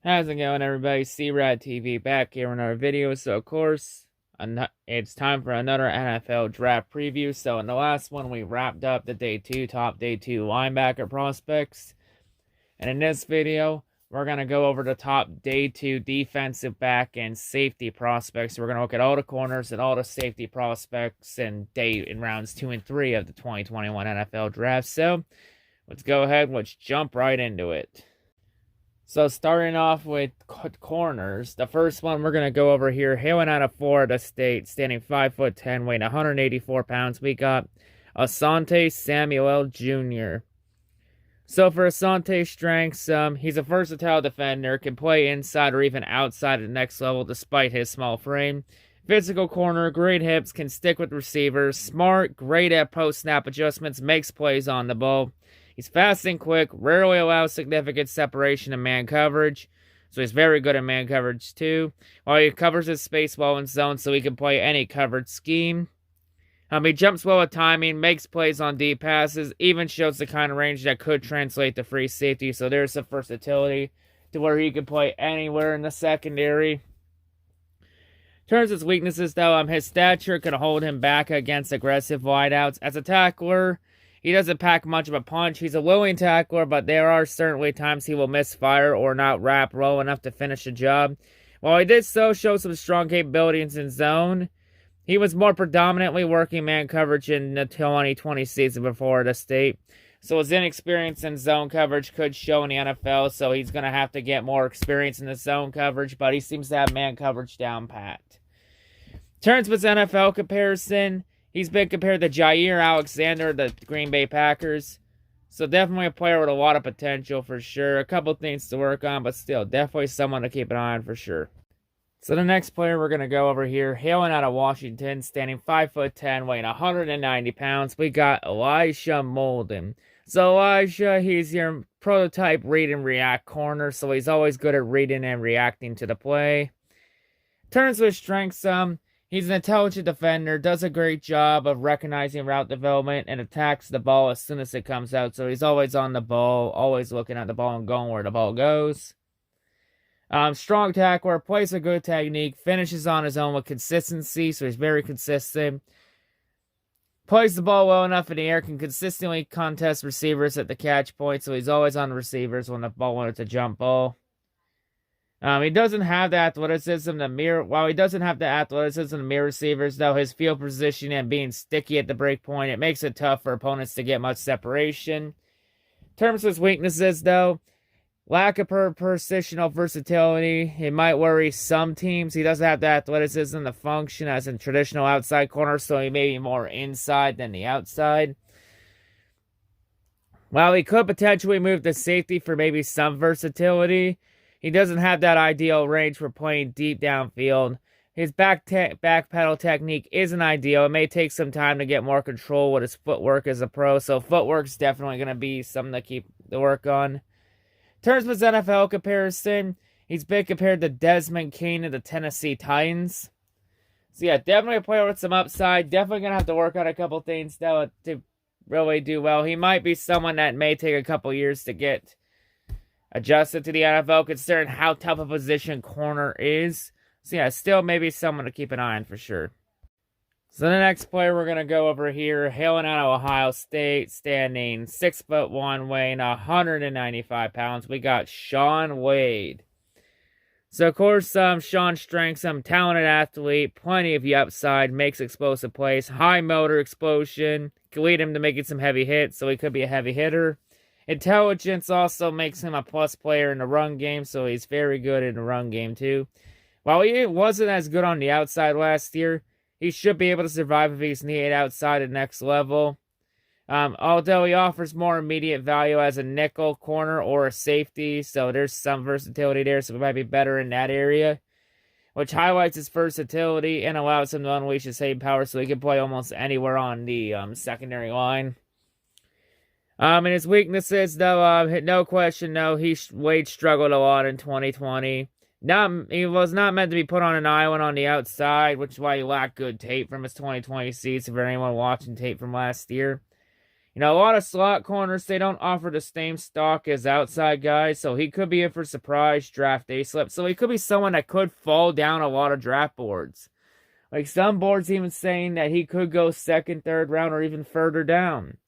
How's it going, everybody? C-RadTV back here in our video. So, of course, it's time for another NFL draft preview. So, in the last one, we wrapped up the top day two linebacker prospects. And in this video, we're going to go over the top day two defensive back and safety prospects. We're going to look at all the corners and all the safety prospects in rounds 2 and 3 of the 2021 NFL draft. So, let's go ahead. Let's jump right into it. So starting off with corners, the first one we're going to go over here, hailing out of Florida State, standing 5'10", weighing 184 pounds, we got Asante Samuel Jr. So for Asante's strengths, he's a versatile defender, can play inside or even outside at the next level despite his small frame. Physical corner, great hips, can stick with receivers, smart, great at post-snap adjustments, makes plays on the ball. He's fast and quick, rarely allows significant separation in man coverage, so he's very good at man coverage too. While he covers his space well in zone, so he can play any coverage scheme. He jumps well with timing, makes plays on deep passes, even shows the kind of range that could translate to free safety, so there's some versatility to where he can play anywhere in the secondary. In terms of his weaknesses, though, his stature can hold him back against aggressive wideouts. As a tackler, he doesn't pack much of a punch. He's a willing tackler, but there are certainly times he will misfire or not wrap low enough to finish the job. While he did so show some strong capabilities in zone, he was more predominantly working man coverage in the 2020 season for Florida State. So his inexperience in zone coverage could show in the NFL, so he's going to have to get more experience in the zone coverage, but he seems to have man coverage down pat. In terms of his NFL comparison, he's been compared to Jair Alexander, the Green Bay Packers. So definitely a player with a lot of potential for sure. A couple things to work on, but still, definitely someone to keep an eye on for sure. So the next player we're going to go over here, hailing out of Washington, standing 5'10", weighing 190 pounds, we got Elijah Molden. So Elijah, he's your prototype read and react corner, so he's always good at reading and reacting to the play. In terms of his strengths, he's an intelligent defender, does a great job of recognizing route development, and attacks the ball as soon as it comes out. So he's always on the ball, always looking at the ball and going where the ball goes. Strong tackler, plays a good technique, finishes on his own with consistency, so he's very consistent. Plays the ball well enough in the air, can consistently contest receivers at the catch point, so he's always on the receivers when the ball wanted to jump ball. He doesn't have the athleticism to mirror. While he doesn't have the athleticism to mirror receivers, though, his field position and being sticky at the break point, it makes it tough for opponents to get much separation. In terms of his weaknesses, though, lack of positional versatility. It might worry some teams. He doesn't have the athleticism to function as a traditional outside corner, so he may be more inside than the outside. While he could potentially move to safety for maybe some versatility, he doesn't have that ideal range for playing deep downfield. His back pedal technique isn't ideal. It may take some time to get more control with his footwork as a pro, so footwork's definitely going to be something to work on. In terms of his NFL comparison, he's been compared to Desmond King of the Tennessee Titans. So yeah, definitely a player with some upside. Definitely going to have to work on a couple things though to really do well. He might be someone that may take a couple years to get adjusted to the NFL, considering how tough a position corner is. So yeah, still maybe someone to keep an eye on for sure. So the next player we're going to go over here, hailing out of Ohio State, standing 6'1", weighing 195 pounds, we got Shaun Wade. So of course, Shaun's strengths, talented athlete, plenty of upside, makes explosive plays, high motor explosion, can lead him to making some heavy hits, so he could be a heavy hitter. Intelligence also makes him a plus player in the run game, so he's very good in the run game too. While he wasn't as good on the outside last year, he should be able to survive if he's needed outside the next level. Although he offers more immediate value as a nickel, corner, or a safety, so there's some versatility there, so he might be better in that area, which highlights his versatility and allows him to unleash his same power, so he can play almost anywhere on the secondary line. And his weaknesses, though, no question, Wade struggled a lot in 2020. He was not meant to be put on an island on the outside, which is why he lacked good tape from his 2020 season for anyone watching tape from last year. You know, a lot of slot corners, they don't offer the same stock as outside guys, so he could be in for surprise draft day slip. So he could be someone that could fall down a lot of draft boards. Like some boards even saying that he could go second, third round, or even further down.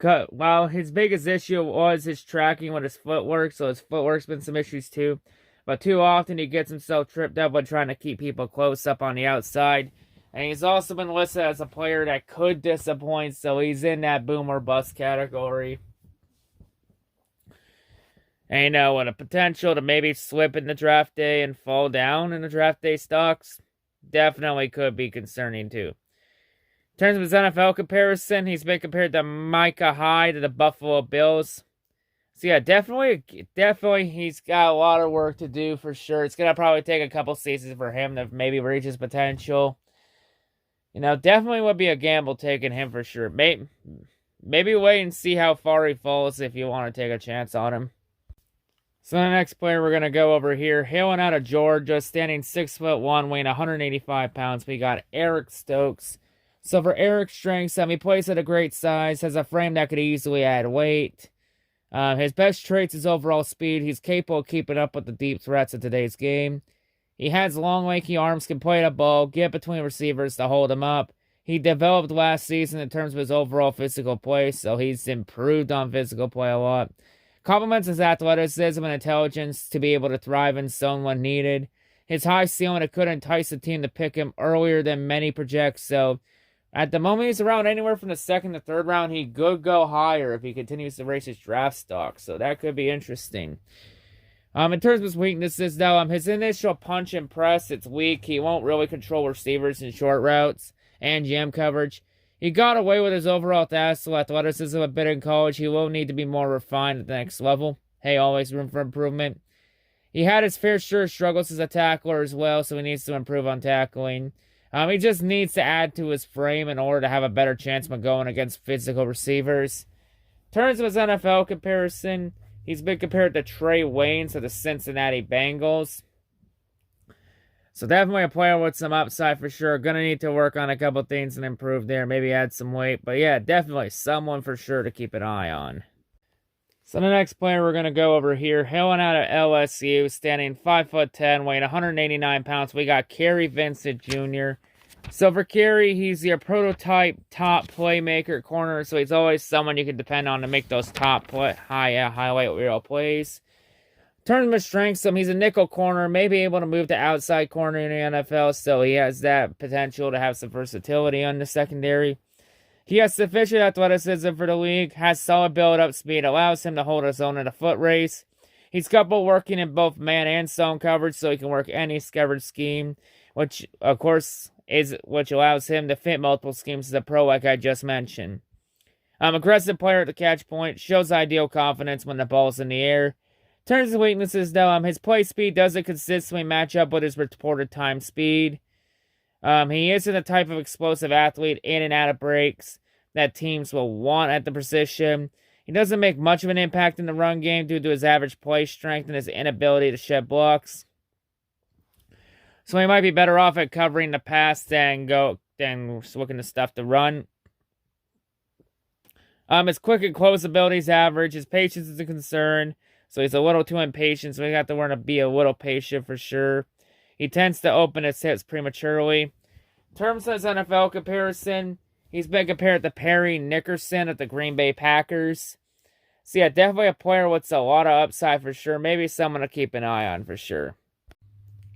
While his biggest issue was his tracking with his footwork, so his footwork's been some issues too. But too often he gets himself tripped up when trying to keep people close up on the outside. And he's also been listed as a player that could disappoint, so he's in that boom or bust category. And you know, with a potential to maybe slip in the draft day and fall down in the draft day stocks, definitely could be concerning too. In terms of his NFL comparison, he's been compared to Micah Hyde to the Buffalo Bills. So yeah, definitely he's got a lot of work to do for sure. It's going to probably take a couple seasons for him to maybe reach his potential. You know, definitely would be a gamble taking him for sure. Maybe wait and see how far he falls if you want to take a chance on him. So the next player we're going to go over here, hailing out of Georgia, standing 6'1", weighing 185 pounds. We got Eric Stokes. So for Eric's strengths, he plays at a great size, has a frame that could easily add weight. His best traits is overall speed. He's capable of keeping up with the deep threats of today's game. He has long, lanky arms, can play the ball, get between receivers to hold him up. He developed last season in terms of his overall physical play, so he's improved on physical play a lot. Complements his athleticism and intelligence to be able to thrive in zone when needed. His high ceiling could entice the team to pick him earlier than many project, so at the moment he's around anywhere from the second to third round. He could go higher if he continues to raise his draft stock, so that could be interesting. In terms of his weaknesses, though, his initial punch and press, it's weak. He won't really control receivers in short routes and jam coverage. He got away with his overall athleticism a bit in college. He will need to be more refined at the next level. Hey, always room for improvement. He had his fair share of struggles as a tackler as well, so he needs to improve on tackling. He just needs to add to his frame in order to have a better chance when going against physical receivers. In terms of his NFL comparison, he's been compared to Trey Waynes of the Cincinnati Bengals. So definitely a player with some upside for sure. Gonna need to work on a couple things and improve there. Maybe add some weight. But yeah, definitely someone for sure to keep an eye on. So the next player we're going to go over here, hailing out of LSU, standing 5'10", weighing 189 pounds. We got Amarivincent Jr. So for Kerry, he's your prototype top playmaker corner. So he's always someone you can depend on to make those top highlight reel plays. In terms of his strengths, he's a nickel corner, maybe able to move to outside corner in the NFL. So he has that potential to have some versatility on the secondary. He has sufficient athleticism for the league, has solid build-up speed, allows him to hold his own in a foot race. He's capable working in both man and zone coverage, so he can work any coverage scheme, which, of course, allows him to fit multiple schemes as a pro, like I just mentioned. Aggressive player at the catch point, shows ideal confidence when the ball's in the air. In terms of weaknesses, though, his play speed doesn't consistently match up with his reported time speed. He isn't the type of explosive athlete in and out of breaks that teams will want at the position. He doesn't make much of an impact in the run game due to his average play strength and his inability to shed blocks. So he might be better off at covering the pass than looking to stuff the run. His quick and close ability is average. His patience is a concern. So he's a little too impatient, so we have to learn to be a little patient for sure. He tends to open his hips prematurely. In terms of his NFL comparison, he's been compared to Perry Nickerson at the Green Bay Packers. So yeah, definitely a player with a lot of upside for sure. Maybe someone to keep an eye on for sure.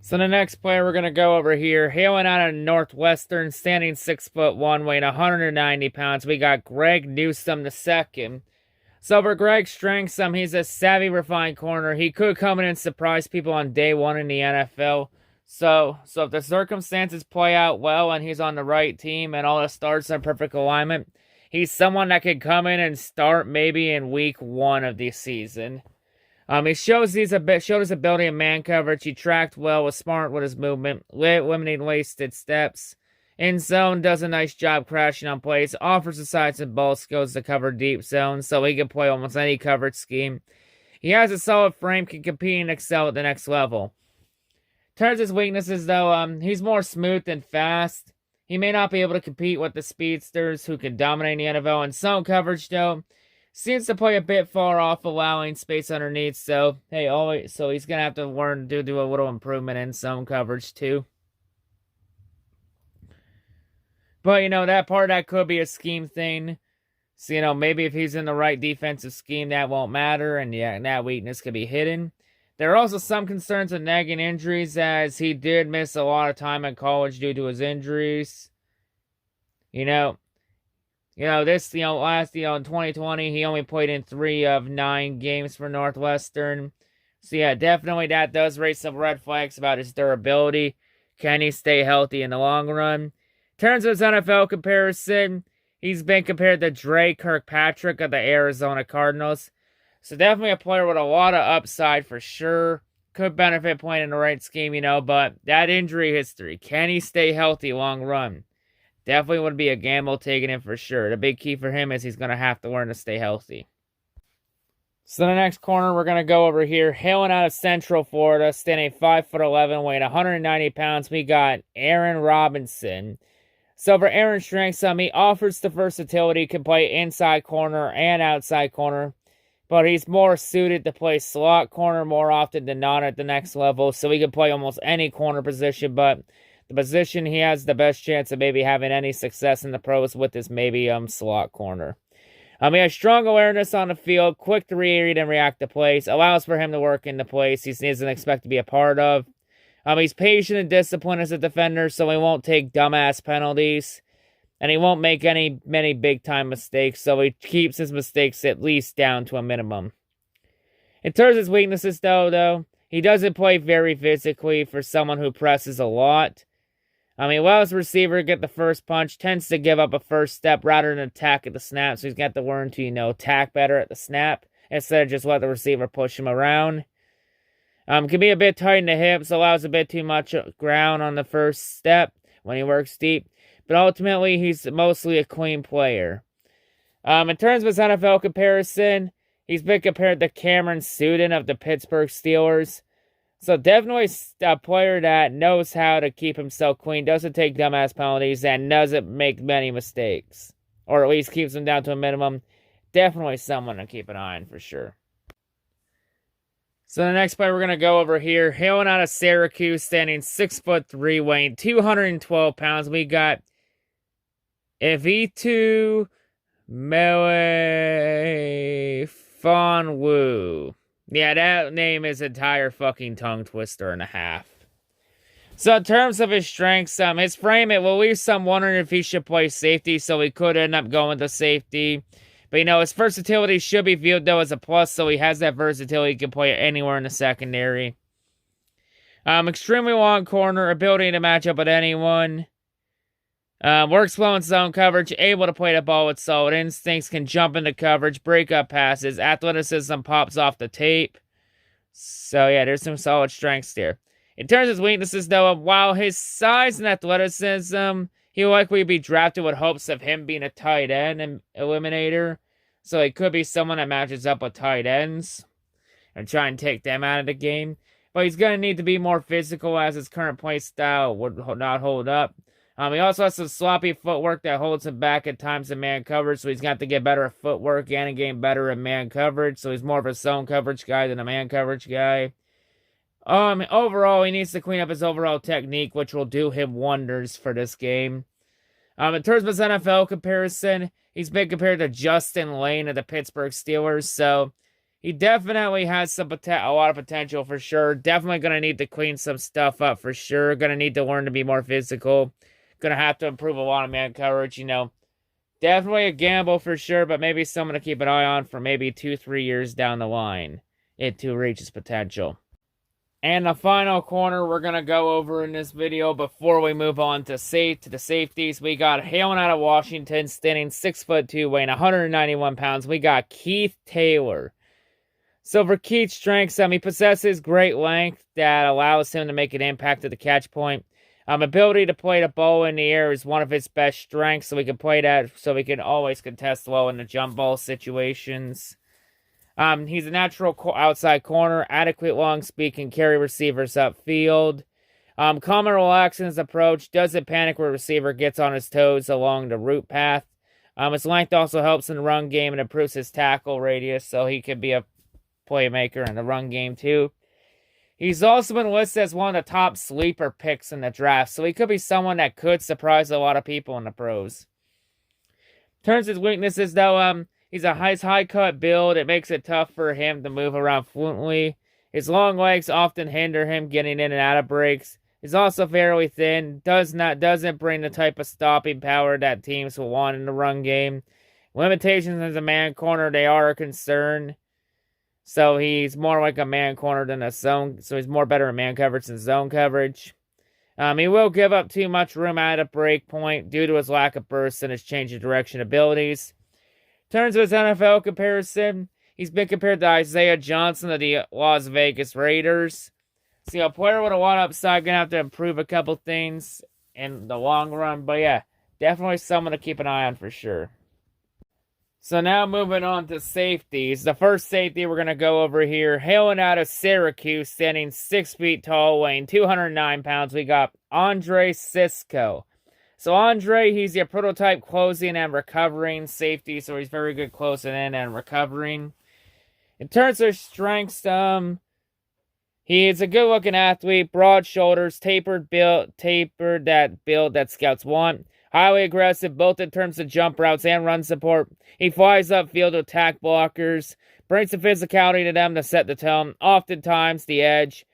So the next player we're going to go over here, hailing out of Northwestern, standing 6'1", weighing 190 pounds. We got Greg Newsom II. So for Greg's strengths, he's a savvy, refined corner. He could come in and surprise people on day one in the NFL. So if the circumstances play out well and he's on the right team and all the starts are in perfect alignment, he's someone that could come in and start maybe in week 1 of the season. He showed his ability in man coverage. He tracked well, was smart with his movement, limiting wasted steps. In zone, does a nice job crashing on plays, offers the sides and ball skills to cover deep zones, so he can play almost any coverage scheme. He has a solid frame, can compete and excel at the next level. In terms of his weaknesses, though, he's more smooth than fast. He may not be able to compete with the speedsters who can dominate the NFL in zone coverage, though. Seems to play a bit far off, allowing space underneath. So, hey, so he's going to have to learn to do a little improvement in zone coverage, too. But, that could be a scheme thing. So, maybe if he's in the right defensive scheme, that won't matter. And, yeah, that weakness could be hidden. There are also some concerns with nagging injuries, as he did miss a lot of time in college due to his injuries. Last, in 2020, he only played in 3 of 9 games for Northwestern. So, yeah, definitely that does raise some red flags about his durability. Can he stay healthy in the long run? In terms of his NFL comparison, he's been compared to Dre Kirkpatrick of the Arizona Cardinals. So definitely a player with a lot of upside for sure. Could benefit playing in the right scheme, but that injury history. Can he stay healthy long run? Definitely would be a gamble taking him for sure. The big key for him is he's going to have to learn to stay healthy. So the next corner we're going to go over here. Hailing out of Central Florida, standing 5'11", weighing 190 pounds. We got Aaron Robinson. So for Aaron's strengths, he offers the versatility, can play inside corner and outside corner. But he's more suited to play slot corner more often than not at the next level. So he can play almost any corner position. But the position he has the best chance of maybe having any success in the pros with is maybe slot corner. He has strong awareness on the field, quick to read and react to plays. Allows for him to work in the plays he doesn't expect to be a part of. He's patient and disciplined as a defender, so he won't take dumbass penalties. And he won't make many big-time mistakes, so he keeps his mistakes at least down to a minimum. In terms of his weaknesses, though, he doesn't play very physically for someone who presses a lot. He allows the receiver to get the first punch, tends to give up a first step rather than attack at the snap, so he's got to learn to, attack better at the snap instead of just let the receiver push him around. Can be a bit tight in the hips, allows a bit too much ground on the first step when he works deep. But ultimately, he's mostly a clean player. In terms of his NFL comparison, he's been compared to Cameron Sutton of the Pittsburgh Steelers. So definitely a player that knows how to keep himself clean, doesn't take dumbass penalties, and doesn't make many mistakes. Or at least keeps them down to a minimum. Definitely someone to keep an eye on for sure. So the next player we're going to go over here, hailing out of Syracuse, standing 6'3", weighing 212 pounds. We got Evitu Melefonwu. Yeah, that name is an entire fucking tongue twister and a half. So in terms of his strengths, his frame, it will leave some wondering if he should play safety, so he could end up going to safety. But, his versatility should be viewed, though, as a plus, so he has that versatility. He can play anywhere in the secondary. Extremely long corner, ability to match up with anyone. Works well in zone coverage, able to play the ball with solid instincts, can jump into coverage, break up passes, athleticism pops off the tape. So, yeah, there's some solid strengths there. In terms of his weaknesses, though, while his size and athleticism, he'll likely be drafted with hopes of him being a tight end and eliminator. So he could be someone that matches up with tight ends and try and take them out of the game. But he's going to need to be more physical, as his current play style would not hold up. He also has some sloppy footwork that holds him back at times in man coverage, so he's got to get better at footwork and getting better in man coverage. So he's more of a zone coverage guy than a man coverage guy. Overall, he needs to clean up his overall technique, which will do him wonders for this game. In terms of his NFL comparison, he's been compared to Justin Lane of the Pittsburgh Steelers, so he definitely has a lot of potential for sure. Definitely going to need to clean some stuff up for sure. Going to need to learn to be more physical. Going to have to improve a lot of man coverage, Definitely a gamble for sure, but maybe someone to keep an eye on for maybe 2-3 years down the line to reach his potential. And the final corner we're going to go over in this video before we move on to the safeties. We got hailing out of Washington, standing 6'2", weighing 191 pounds. We got Keith Taylor. So for Keith's strengths, he possesses great length that allows him to make an impact at the catch point. Ability to play the ball in the air is one of his best strengths, so we can play that, so we can always contest well in the jump ball situations. He's a natural outside corner, adequate long speed, can carry receivers upfield. Calm and relaxed in his approach. Doesn't panic when a receiver gets on his toes along the route path. His length also helps in the run game and improves his tackle radius, so he could be a playmaker in the run game too. He's also been listed as one of the top sleeper picks in the draft, so he could be someone that could surprise a lot of people in the pros. In terms of his weaknesses, though, he's a high cut build. It makes it tough for him to move around fluently. His long legs often hinder him getting in and out of breaks. He's also fairly thin. Doesn't bring the type of stopping power that teams will want in the run game. Limitations as a man corner, they are a concern. So he's more like a man corner than a zone. So he's more better in man coverage than zone coverage. He will give up too much room at a break point due to his lack of burst and his change of direction abilities. In terms of his NFL comparison, he's been compared to Isaiah Johnson of the Las Vegas Raiders. So, a player with a lot of upside, going to have to improve a couple things in the long run. But yeah, definitely someone to keep an eye on for sure. So now moving on to safeties. The first safety we're going to go over here, hailing out of Syracuse, standing 6 feet tall, weighing 209 pounds, we got Andre Cisco. So Andre, he's your prototype closing and recovering safety, so he's very good closing in and recovering. In terms of strengths, he is a good-looking athlete, broad shoulders, tapered build that scouts want. Highly aggressive, both in terms of jump routes and run support. He flies upfield to attack blockers, brings the physicality to them to set the tone, oftentimes the edge.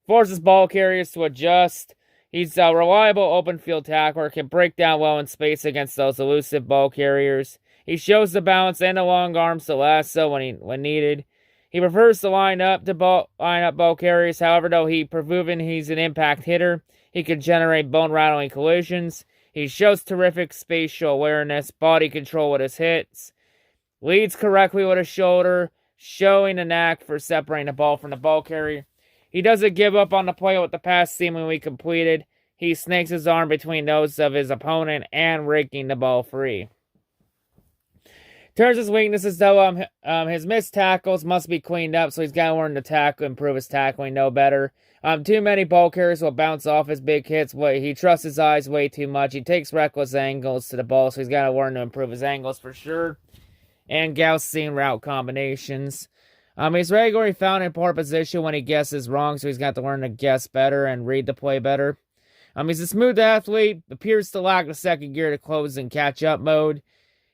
Forces ball carriers to adjust. He's a reliable open field tackler, can break down well in space against those elusive ball carriers. He shows the balance and the long arms to lasso when needed. He prefers to line up ball carriers. However, though proven he's an impact hitter, he can generate bone-rattling collisions. He shows terrific spatial awareness, body control with his hits, leads correctly with his shoulder, showing a knack for separating the ball from the ball carrier. He doesn't give up on the play with the pass seemingly completed. He snakes his arm between those of his opponent and raking the ball free. In terms of his weaknesses, though, his missed tackles must be cleaned up, so he's got to learn to tackle, improve his tackling, know better. Too many ball carriers will bounce off his big hits. He trusts his eyes way too much. He takes reckless angles to the ball, so he's got to learn to improve his angles for sure. And Gaussian route combinations. He's regularly found in poor position when he guesses wrong, so he's got to learn to guess better and read the play better. He's a smooth athlete, appears to lack the second gear to close and catch up mode.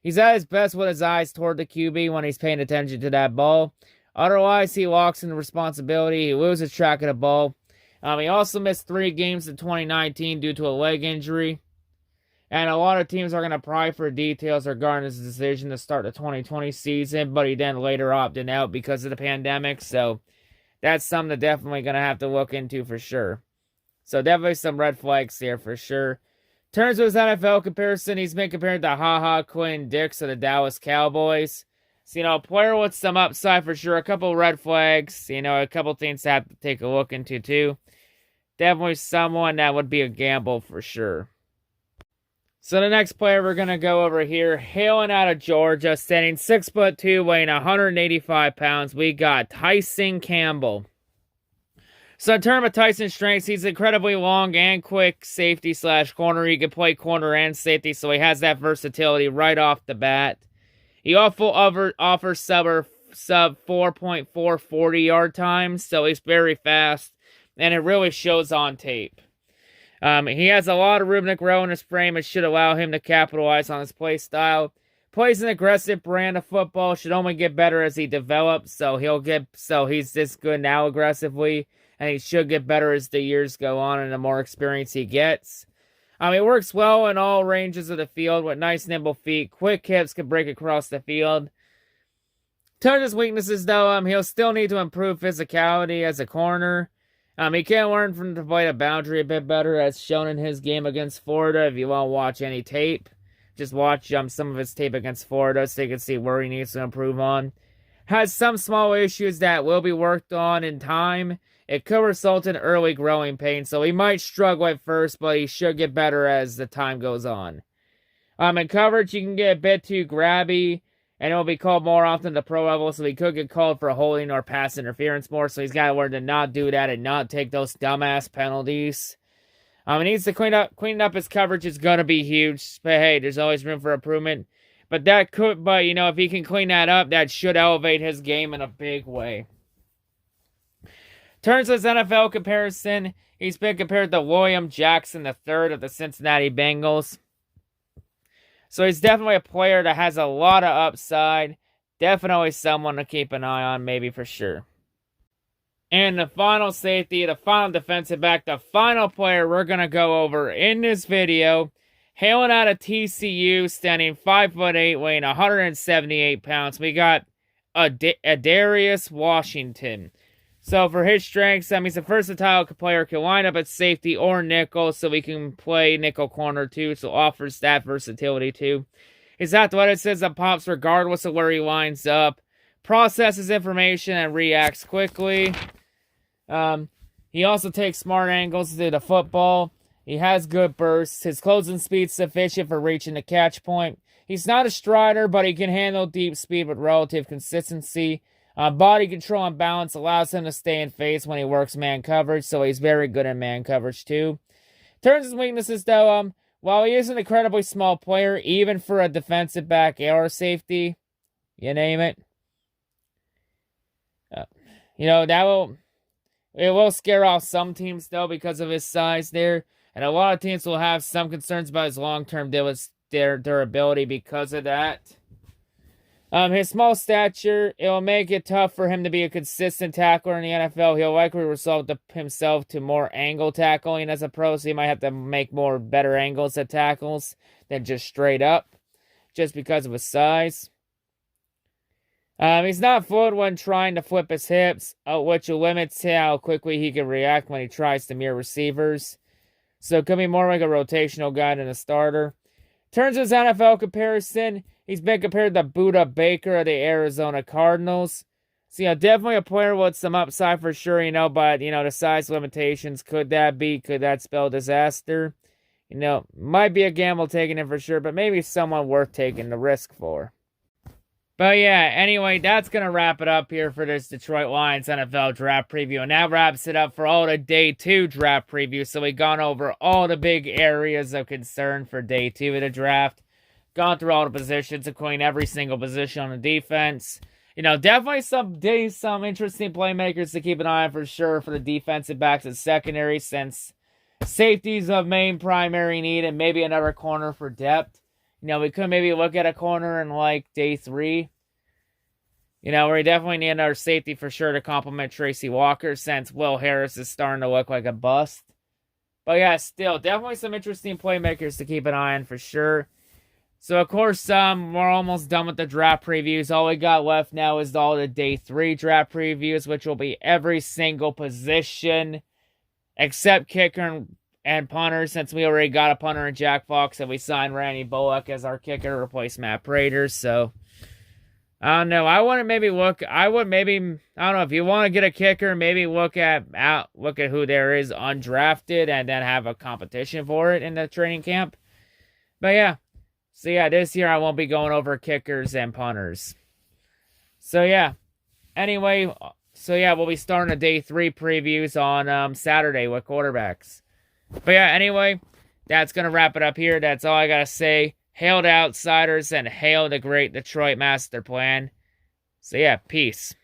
He's at his best with his eyes toward the QB when he's paying attention to that ball. Otherwise, he locks in the responsibility. He loses track of the ball. He also missed 3 games in 2019 due to a leg injury. And a lot of teams are going to pry for details regarding his decision to start the 2020 season, but he then later opted out because of the pandemic. So that's something they're definitely going to have to look into for sure. So definitely some red flags here for sure. In terms of his NFL comparison, he's been compared to HaHa Quinn Dix of the Dallas Cowboys. So, a player with some upside for sure. A couple red flags. A couple things to have to take a look into too. Definitely someone that would be a gamble for sure. So the next player we're going to go over here, hailing out of Georgia, standing 6'2", weighing 185 pounds, we got Tyson Campbell. So in terms of Tyson's strengths, he's incredibly long and quick safety / corner. He can play corner and safety, so he has that versatility right off the bat. He offers sub 4.4 40-yard times, so he's very fast, and it really shows on tape. He has a lot of room to grow in his frame and should allow him to capitalize on his play style. Plays an aggressive brand of football, should only get better as he develops, so he's this good now aggressively, and he should get better as the years go on and the more experience he gets. He works well in all ranges of the field with nice nimble feet, quick hips, can break across the field. In terms of his weaknesses, though, he'll still need to improve physicality as a corner. He can learn from to play the boundary a bit better, as shown in his game against Florida. If you won't watch any tape, just watch some of his tape against Florida so you can see where he needs to improve on. Has some small issues that will be worked on in time. It could result in early growing pains, so he might struggle at first, but he should get better as the time goes on. In coverage, he can get a bit too grabby and it will be called more often at the pro level, so he could get called for holding or pass interference more, so he's got to learn to not do that and not take those dumbass penalties. He needs to clean up his coverage is going to be huge, but hey, there's always room for improvement. But if he can clean that up, that should elevate his game in a big way. In terms of his NFL comparison, he's been compared to William Jackson III of the Cincinnati Bengals. So he's definitely a player that has a lot of upside. Definitely someone to keep an eye on, maybe for sure. And the final safety, the final defensive back, the final player we're going to go over in this video, hailing out of TCU, standing 5'8", weighing 178 pounds, we got a Darius Washington. So for his strengths, he's a versatile player, can line up at safety or nickel, so he can play nickel corner too, so offers that versatility too. His athleticism pops regardless of where he lines up, processes information and reacts quickly. He also takes smart angles to the football. He has good bursts. His closing speed's sufficient for reaching the catch point. He's not a strider, but he can handle deep speed with relative consistency. Body control and balance allows him to stay in phase when he works man coverage, so he's very good in man coverage too. In terms of his weaknesses, though, while he is an incredibly small player, even for a defensive back or safety, you name it, it will scare off some teams though because of his size there, and a lot of teams will have some concerns about his long-term durability because of that. His small stature, it will make it tough for him to be a consistent tackler in the NFL. He'll likely result himself to more angle tackling as a pro, so he might have to make better angles at tackles than just straight up, just because of his size. He's not fluid when trying to flip his hips, which limits how quickly he can react when he tries to mirror receivers. So it could be more like a rotational guy than a starter. In terms of his NFL comparison, he's been compared to Buda Baker of the Arizona Cardinals. So, definitely a player with some upside for sure, but, the size limitations, could that spell disaster? Might be a gamble taking it for sure, but maybe someone worth taking the risk for. But yeah, anyway, that's going to wrap it up here for this Detroit Lions NFL draft preview. And that wraps it up for all the Day 2 draft previews. So we've gone over all the big areas of concern for Day 2 of the draft. Gone through all the positions, including every single position on the defense. Definitely some interesting playmakers to keep an eye on for sure for the defensive backs and secondary, since safety's of main primary need and maybe another corner for depth. We could maybe look at a corner in Day 3. We definitely need another safety for sure to complement Tracy Walker, since Will Harris is starting to look like a bust. But yeah, still, definitely some interesting playmakers to keep an eye on for sure. So, of course, we're almost done with the draft previews. All we got left now is all the Day 3 draft previews, which will be every single position except kicker and punter, since we already got a punter in Jack Fox, and we signed Randy Bullock as our kicker to replace Matt Prater. So, I don't know. I don't know, if you want to get a kicker, maybe look at who there is undrafted and then have a competition for it in the training camp. But yeah. So yeah, this year I won't be going over kickers and punters. So yeah. Anyway, we'll be starting the Day 3 previews on Saturday with quarterbacks. But yeah, anyway, that's going to wrap it up here. That's all I got to say. Hail the Outsiders and hail the great Detroit Masterplan. So yeah, peace.